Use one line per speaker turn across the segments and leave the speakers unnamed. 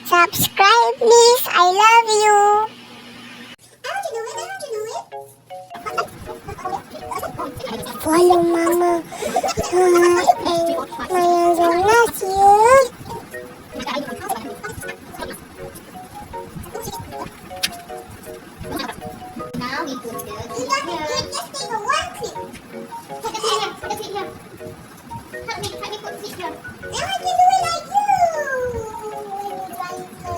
Subscribe please. I love you. I want to do it. Follow Mama. And Mayya loves you.
Now we put the
You don't have to just take a one clip.
put the seat here. Put the seat here. Help me put the seat here.
Now I can do it like you. When you drive the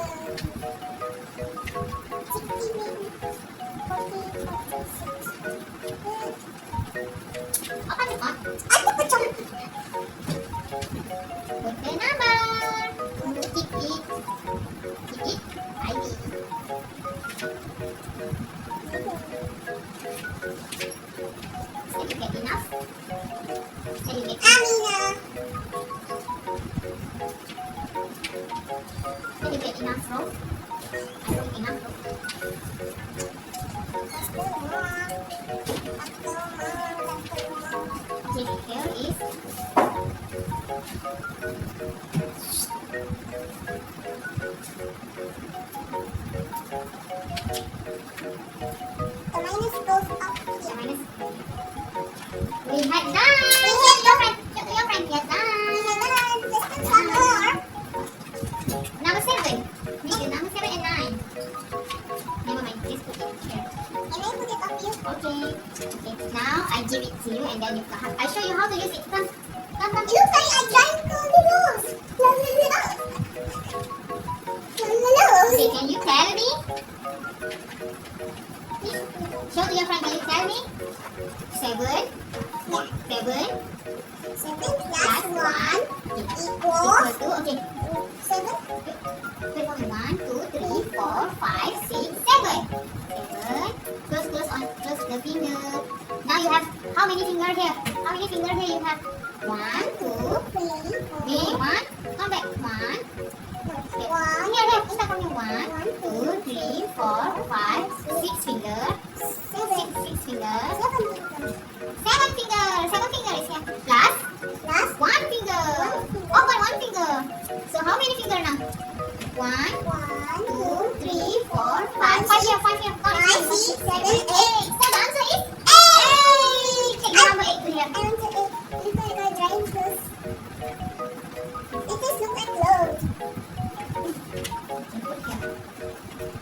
60 minutes. 40, 46.
Open the pot.
I put the chocolate.
Put the number. Keep it. Keep it. ID. Did you get enough? Did you get
Amina.
Did you get enough rope? I don't enough rope.
Let's go, Mom. Let's go, Mom.
Okay, here is
The minus goes up here.
minus. We had done. Your friend. Your friend. Yes, done.
Just one more.
Number 7. We do number 7 and 9. Never mind. Just put it here.
And I put it up here.
Okay. Okay. Now I give it to you and then you can. I show you how to use it. Come. Come. Come.
It looks like I'm trying to do those.
Okay. Can you tell me? Show to your friend. Can you tell me? 7.
Yeah.
7
7 plus 1
equal
equals
to. Okay.
7.
Wait for me. 1, 2, 3, 4, 5, 6, 7. 7. Close the finger. Now you have how many fingers here? How many fingers here you have? 1, 2,
3,
3, 1. Come back. 1.
1,
Here. Kita kami 1, 2, 3, 4, 5, 6 fingers. 6 fingers. 7 fingers. 7 fingers here. Plus
plus
1 finger. Open 1 finger. So how many fingers now? 1,
1,
2, 3, 4, 5. 5 here. 5 here. Count.
5, 6, 7, 8.
So the answer is 8. Take the number 8 to here.
I want to look like my drawing clothes. It just look like clothes.
Put here.